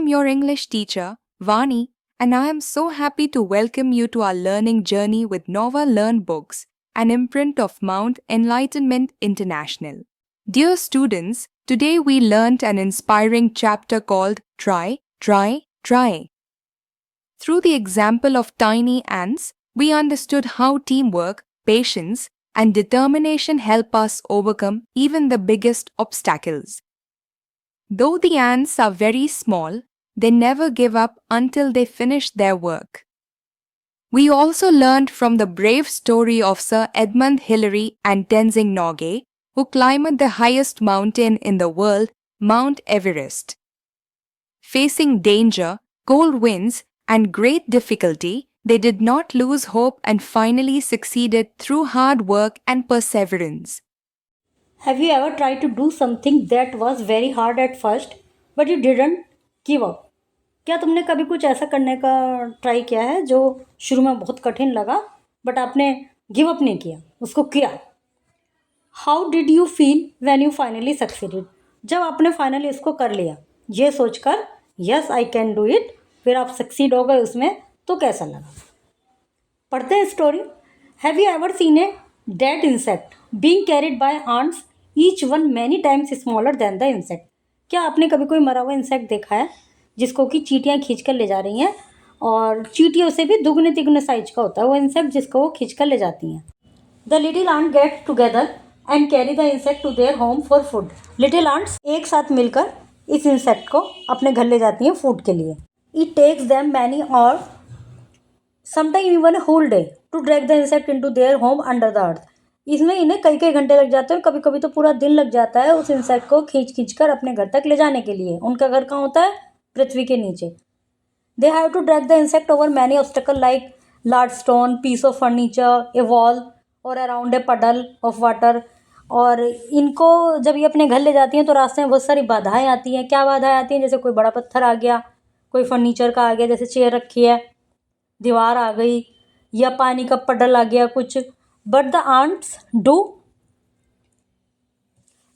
am your English teacher, Vani, and I am so happy to welcome you to our learning journey with Nova Learn Books, an imprint of Mount Enlightenment International. Dear students, today we learnt an inspiring chapter called Try, Try, Try. Through the example of tiny ants, we understood how teamwork, patience, and determination help us overcome even the biggest obstacles. Though the ants are very small, they never give up until they finish their work. We also learned from the brave story of Sir Edmund Hillary and Tenzing Norgay, who climbed the highest mountain in the world, Mount Everest. Facing danger, cold winds, and great difficulty, they did not lose hope and finally succeeded through hard work and perseverance. Have you ever tried to do something that was very hard at first, but you didn't give up? क्या तुमने कभी कुछ ऐसा करने का try किया है जो शुरू में बहुत कठिन लगा बट आपने गिव अप नहीं किया, उसको किया? How did you feel when you finally succeeded? जब आपने फाइनली इसको कर लिया, ये सोचकर yes I can do it, फिर आप सक्सीड हो गए उसमें, तो कैसा लगा? पढ़ते हैं story. Have you ever seen a dead insect being carried by ants, each one many times smaller than the insect? क्या आपने कभी कोई मरा हुआ इंसेक्ट देखा है जिसको कि चींटियाँ खींच कर ले जा रही हैं, और चींटियों से भी दुगने तिगने साइज का होता है वो इंसेक्ट जिसको वो खींच कर ले जाती हैं? The little ant get together and carry the insect to their home for food. Little ants एक साथ मिलकर इस इंसेक्ट को अपने घर ले जाती हैं फूड के लिए. It takes them many hours sometime even whole day to drag the insect into their home under the earth. इसमें इन्हें कई कई घंटे लग जाते हैं, कभी कभी तो पूरा दिन लग जाता है उस इंसेक्ट को खींच कर अपने घर तक ले जाने के लिए. उनका घर कहाँ होता है? पृथ्वी के नीचे. They have to drag the insect over many obstacle like large stone, piece of furniture, a wall or around a puddle of water. और इनको जब ये अपने घर ले जाती हैं तो रास्ते में बहुत सारी बाधाएं आती हैं. क्या बाधाएं आती हैं? जैसे कोई बड़ा पत्थर आ गया, कोई फर्नीचर का आ गया, जैसे चेयर रखी है, दीवार आ गई, या पानी का पडल आ गया कुछ. But the ants do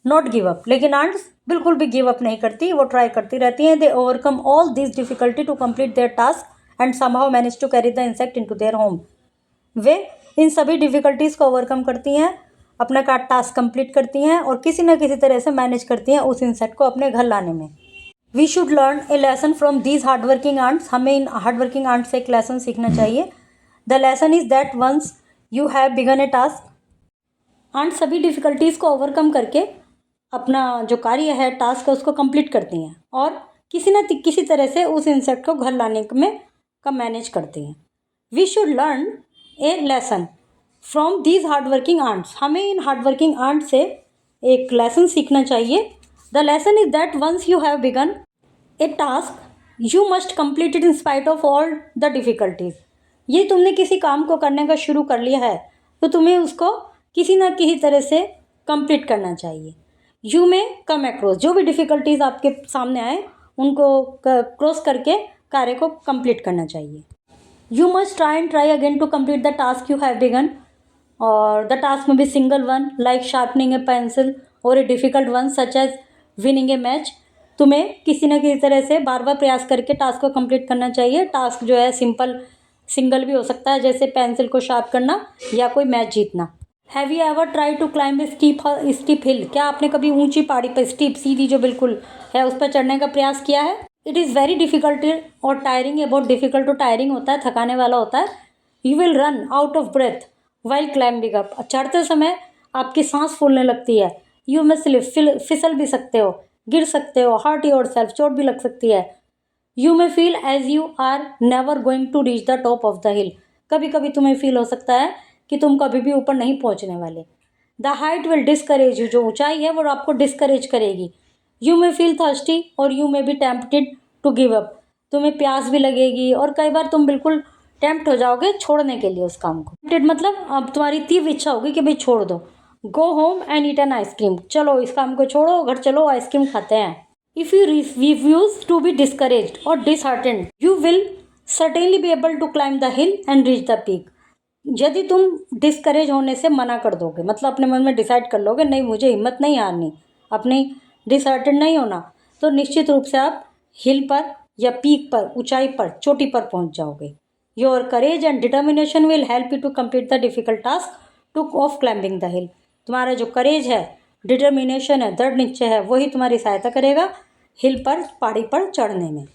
not give up. लेकिन आंट्स बिल्कुल भी गिव अप नहीं करती, वो ट्राई करती रहती हैं. They overcome all this difficulty to complete their task and somehow manage to carry the insect into their home. वे इन सभी डिफिकल्टीज़ को ओवरकम करती हैं, अपना टास्क कंप्लीट करती हैं और किसी न किसी तरह से मैनेज करती हैं उस इंसेक्ट को अपने घर लाने में. We should learn a lesson from these hard working ants. हमें इन हार्ड वर्किंग आंट्स से एक लेसन सीखना चाहिए. The lesson is that once you have begun a task, ant सभी डिफ़िकल्टीज़ को ओवरकम करके अपना जो कार्य है, टास्क है, उसको कंप्लीट करती हैं और किसी न किसी तरह से उस इंसेक्ट को घर लाने में का मैनेज करती हैं. We should learn a lesson from these hard working ants. हमें इन हार्ड वर्किंग आंट से एक लेसन सीखना चाहिए. The lesson is that once you have begun a task you must complete it in spite of all the difficulties. ये तुमने किसी काम को करने का शुरू कर लिया है तो तुम्हें उसको किसी न किसी तरह से कंप्लीट करना चाहिए. यू में कम अक्रॉस, जो भी डिफ़िकल्टीज़ आपके सामने आए उनको क्रॉस करके कार्य को कंप्लीट करना चाहिए. You must try and try again to complete the task you have begun. और द टास्क में भी single one like sharpening a pencil और a difficult one such as winning a match. तुम्हें किसी न किसी तरह से बार बार प्रयास करके टास्क को कंप्लीट करना चाहिए. टास्क जो है सिंपल सिंगल भी हो सकता है, जैसे पेंसिल को शार्प करना या कोई मैच जीतना. Have you ever try to climb a steep hill? क्या आपने कभी ऊंची पहाड़ी पर, स्टीप सीधी जो बिल्कुल है, उस पर चढ़ने का प्रयास किया है? इट इज़ वेरी डिफ़िकल्ट और टायरिंग. ये बहुत डिफ़िकल्ट और टायरिंग होता है, थकाने वाला होता है. You will run out of breath while climbing up. चढ़ते समय आपकी सांस फूलने लगती है. यू में स्लिप, फिसल भी सकते हो, गिर सकते हो, हर्ट योर सेल्फ, चोट भी लग सकती है. You may feel as you are never going to reach the top of the hill. कभी कभी तुम्हें फील हो सकता है कि तुम कभी भी ऊपर नहीं पहुंचने वाले. The height will discourage you. जो ऊंचाई है वो आपको डिस्करेज करेगी. यू मे फील थर्स्टी और you may be tempted to give up. तुम्हें प्यास भी लगेगी और कई बार तुम बिल्कुल टेम्प्ट हो जाओगे छोड़ने के लिए उस काम को. टेम्प्टेड मतलब अब तुम्हारी तीव्र इच्छा होगी कि भाई छोड़ दो. Go home and eat an ice cream. चलो इस काम को छोड़ो, घर चलो आइसक्रीम खाते हैं. If you refuse to be discouraged or disheartened, you will certainly be able to climb the hill and reach the peak. यदि तुम डिस्करेज होने से मना कर दोगे, मतलब अपने मन में डिसाइड कर लोगे नहीं मुझे हिम्मत नहीं हारनी, अपनी डिसहार्टेंड नहीं होना, तो निश्चित रूप से आप हिल पर या पीक पर, ऊंचाई पर, चोटी पर पहुंच जाओगे। Your courage and determination will help you to complete the difficult task to of climbing the hill. तुम्हारा जो करेज है, डिटर्मिनेशन है, दृढ़ निश्चय है, वही तुम्हारी सहायता करेगा हिल पर, पहाड़ी पर चढ़ने में।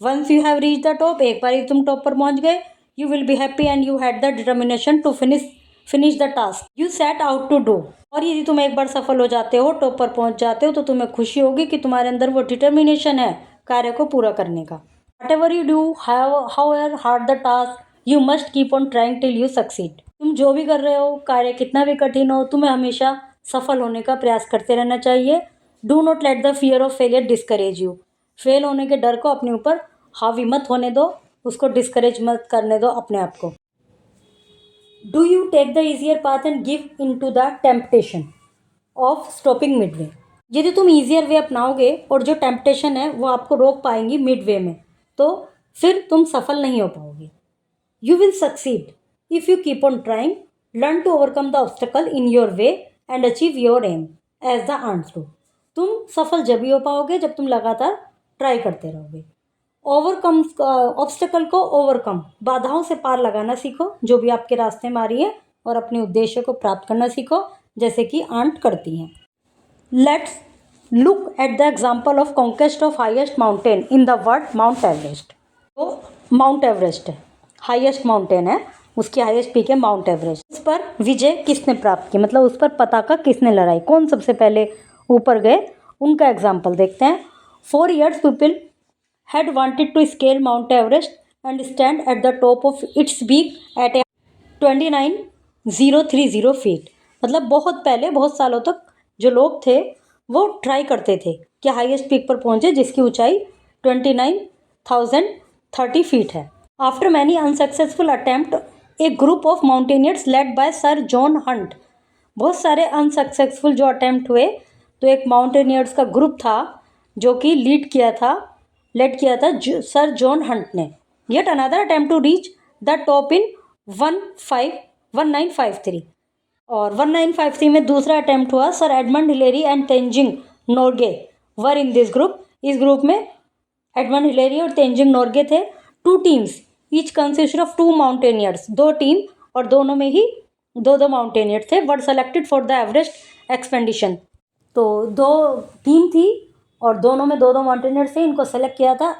Once you have reach the top, एक बार तुम टॉप पर पहुंच गए, you will be happy and you had the determination to finish the task you set out to do. और यदि तुम एक बार सफल हो जाते हो, टॉप पर पहुंच जाते हो, तो तुम्हें खुशी होगी कि तुम्हारे अंदर वो डिटर्मिनेशन है कार्य को पूरा करने का। Whatever you do, however hard the task, you must keep on trying till you succeed. तुम जो भी कर रहे हो, कार्य कितना भी कठिन हो, तुम्हें हमेशा सफल होने का प्रयास करते रहना चाहिए। Do not let the fear of failure discourage you. Fail होने के डर को अपने ऊपर हावी मत होने दो, उसको डिस्करेज मत करने दो अपने आप को। Do you take the easier path and give into the temptation of stopping midway? यदि तुम ईजियर वे अपनाओगे और जो टेम्पटेशन है वो आपको रोक पाएंगी मिड वे में, तो फिर तुम सफल नहीं हो पाओगे। You will succeed if you keep on trying, learn to overcome the obstacle in your way and achieve your aim as the ants do. तुम सफल जब ही हो पाओगे जब तुम लगातार ट्राई करते रहोगे। ओवरकम, ऑब्स्टेकल को ओवरकम, बाधाओं से पार लगाना सीखो जो भी आपके रास्ते में आ रही है, और अपने उद्देश्य को प्राप्त करना सीखो जैसे कि आंट करती हैं। Let's look at the example of conquest of highest mountain in the world, Mount Everest. तो माउंट एवरेस्ट है, हाईएस्ट माउंटेन है, उसकी हाईएस्ट पीक है माउंट एवरेस्ट। उस पर विजय किसने प्राप्त की, मतलब उस पर पताका किसने लहराई, कौन सबसे पहले ऊपर गए, उनका एग्जाम्पल देखते हैं। 4 years people had wanted to scale Mount Everest and stand at the top of its peak at 29,030 feet। मतलब बहुत पहले, बहुत सालों तक जो लोग थे वो ट्राई करते थे कि हाईएस्ट पीक पर पहुंचे जिसकी ऊंचाई 29,030 फीट है। After many unsuccessful attempt, A group of mountaineers led by sir John Hunt. बहुत सारे अनसक्सेसफुल जो अटेम्प्ट हुए, तो एक माउंटेनियर्स का ग्रुप था जो कि लेड किया था सर जॉन हंट ने। Yet another attempt to reach the top in 1953, और 1953 में दूसरा अटेम्प्ट हुआ। Sir Edmund Hillary and Tenzing Norgay were in this group. इस ग्रुप में एडमंड हिलेरी और तेंजिंग नोर्गे थे। 2 teams each consist of 2 mountaineers, 2 team और दोनों में ही 2 माउंटेनियर थे। Were selected for the Everest expedition. तो 2 टीम थी और दोनों में 2 माउंटेनियर थे, इनको सेलेक्ट किया था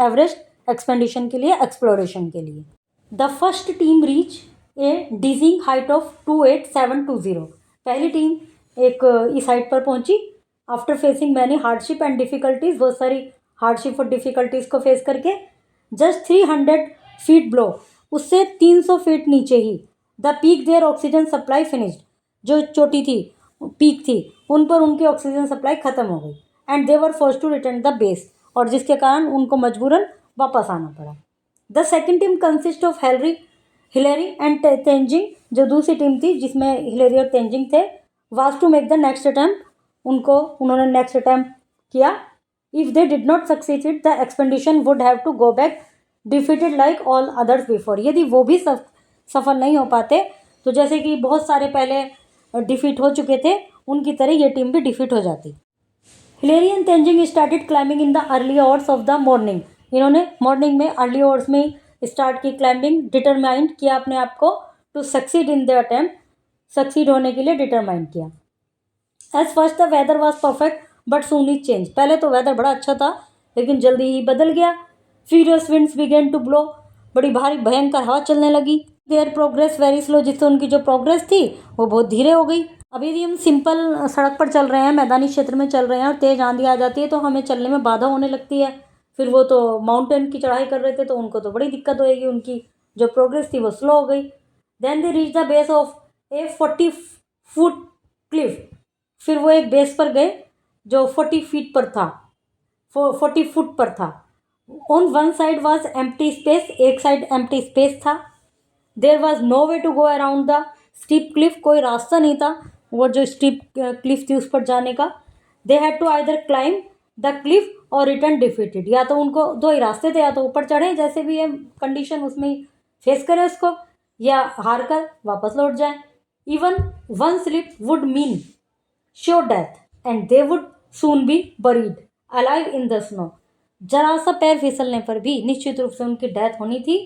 एवरेस्ट एक्सपेंडिशन के लिए, एक्सप्लोरेशन के लिए। The first team reach a dizzying height of 28720। पहली टीम एक इस हाइट पर पहुंची after facing many hardship and difficulties, बहुत सारी हार्डशिप और डिफिकल्टीज को फेस करके। जस्ट 300 फीट ब्लो, उससे 300 फीट नीचे ही। The peak their oxygen supply finished, जो चोटी थी, पीक थी, उन पर उनकी ऑक्सीजन सप्लाई खत्म हो गई। And they were forced to return the base, और जिसके कारण उनको मजबूरन वापस आना पड़ा। The second team consist of Hillary and Tenzing, जो दूसरी टीम थी जिसमें हिलेरी और तेंजिंग थे, was to make the next attempt. उन्होंने नेक्स्ट अटैम्प्ट किया। If they did not succeed the expedition would have to go back defeated like all others before. यदि वो भी सफल नहीं हो पाते, तो जैसे कि बहुत सारे पहले डिफीट हो चुके थे, उनकी तरह ये टीम भी डिफीट हो जाती। Hillary and Tenzing started climbing in the early hours of the morning. इन्होंने मॉर्निंग में, अर्ली आवर्स में स्टार्ट की क्लाइंबिंग। डिटरमाइंड किया अपने आप को to succeed in the attempt, succeed होने के लिए डिटरमाइंड किया। As first the weather was perfect but soon it change. पहले तो वेदर बड़ा अच्छा था लेकिन जल्दी ही बदल गया। Furious winds began to blow, बड़ी भारी भयंकर हवा चलने लगी। देयर प्रोग्रेस वेरी स्लो, जिससे उनकी जो प्रोग्रेस थी वो बहुत धीरे हो गई। अभी यदि हम सिंपल सड़क पर चल रहे हैं, मैदानी क्षेत्र में चल रहे हैं और तेज आंधी आ जाती है तो हमें चलने में बाधा होने लगती है। फिर वो तो माउंटेन की चढ़ाई कर रहे थे तो उनको तो बड़ी दिक्कत होएगी, उनकी जो प्रोग्रेस थी वो स्लो हो गई। Then they reach the base of a 40 foot cliff. फिर वो एक बेस पर गए जो 40 फीट पर था, 40 फुट पर था। On one side was empty space, एक साइड एम्प्टी स्पेस था। There was no way to go around the steep cliff, कोई रास्ता नहीं था वो जो स्टीप क्लिफ थी उस पर जाने का। They had to either climb the cliff or return defeated, या तो उनको 2 ही रास्ते थे, या तो ऊपर चढ़े जैसे भी है कंडीशन उसमें फेस करें उसको, या हार कर वापस लौट जाए। Even one slip would mean sure death and they would soon be buried alive in the snow. जरा सा पैर फिसलने पर भी निश्चित रूप से उनकी डेथ होनी थी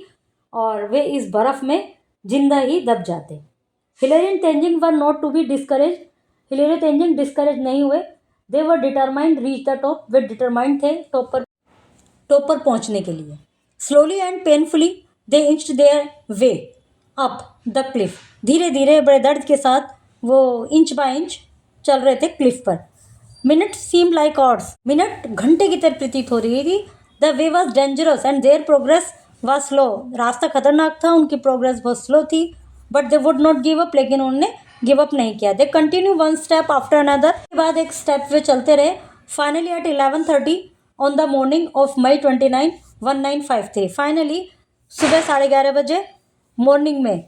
और वे इस बर्फ में जिंदा ही दब जाते। Hillary and Tenzing were not to be discourage. Hillary Tenzing discourage नहीं हुए। They were determined reach the top. वे डिटरमाइंड थे टॉप पर पहुंचने के लिए। Slowly and painfully they inched their way up the cliff. धीरे धीरे बड़े दर्द के साथ वो इंच बाय इंच चल रहे थे क्लिफ पर। Minute seem like hours. Minute घंटे की तरह प्रतीत हो रही थी। The way was dangerous and their progress was slow. रास्ता खतरनाक था, उनकी प्रोग्रेस बहुत स्लो थी, but they would not give up. लेकिन उन्होंने गिव अप नहीं किया। They continue one step after another. के बाद एक स्टेप वे चलते रहे। Finally at 11:30 on the morning of May 29, 1953। Finally सुबह 11:30 बजे मॉर्निंग में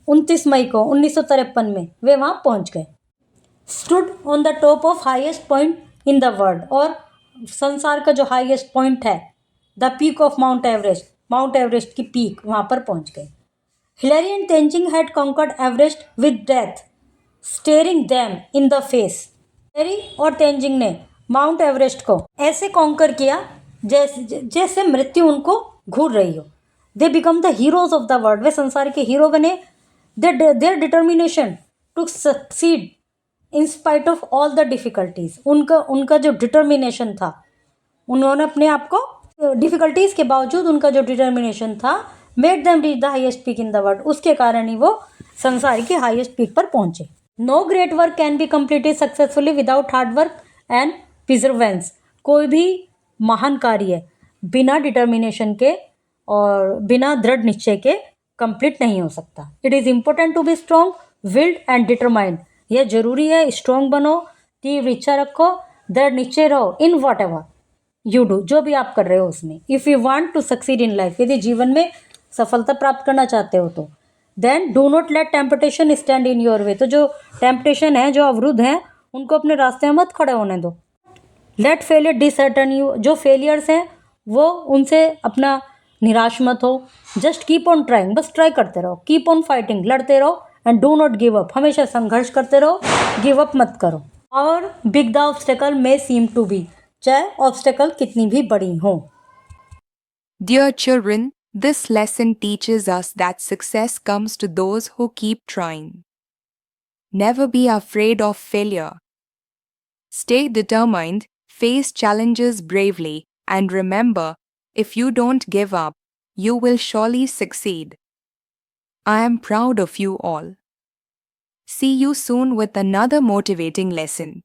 29 मई को 1953 में वे वहाँ पहुँच गए। Stood on the top of highest point in the world. और संसार का जो हाईएस्ट पॉइंट है, the peak of Mount Everest की पीक, वहाँ पर पहुँच गए। Hillary and Tenzing had conquered Everest with death staring them in the face. Hillary और तेंजिंग ने माउंट एवरेस्ट को ऐसे कॉन्कर किया जैसे मृत्यु उनको घूर रही हो। They become the heroes of the world. वे संसार के हीरो बने। Their determination to succeed in spite of all the difficulties. उनका जो डिटर्मिनेशन था, उन्होंने अपने आप को डिफ़िकल्टीज के बावजूद उनका जो डिटर्मिनेशन था, made them reach the highest peak in the world. उसके कारण ही वो संसार के हाईएस्ट पीक पर पहुंचे। No great work can be completed successfully without hard work and perseverance. कोई भी महान कार्य बिना डिटर्मिनेशन के और बिना दृढ़ निश्चय के कंप्लीट नहीं हो सकता। It is important to be strong willed and determined. यह जरूरी है, स्ट्रॉन्ग बनो, तीव्र इच्छा रखो, दृढ़ निश्चय रहो in whatever you do, जो भी आप कर रहे हो उसमें। If you want to succeed in life, यदि जीवन में सफलता प्राप्त करना चाहते हो तो then do not let temptation stand in your way. तो जो टेम्पटेशन है, जो अवरुद्ध हैं, उनको अपने रास्ते में मत खड़े होने दो। Let failure dishearten you. जो फेलियर्स हैं वो उनसे अपना निराश मत हो। Just keep on trying. बस ट्राई करते रहो। Keep on fighting. लड़ते रहो। And do not give up. हमेशा संघर्ष करते रहो, गिव अप मत करो। और big the obstacle may seem to be. चाहे ऑब्स्टेकल कितनी भी बड़ी हो। Dear children, this lesson teaches us that success comes to those who keep trying. Never be afraid of failure. Stay determined, face challenges bravely, and remember, if you don't give up, you will surely succeed. I am proud of you all. See you soon with another motivating lesson.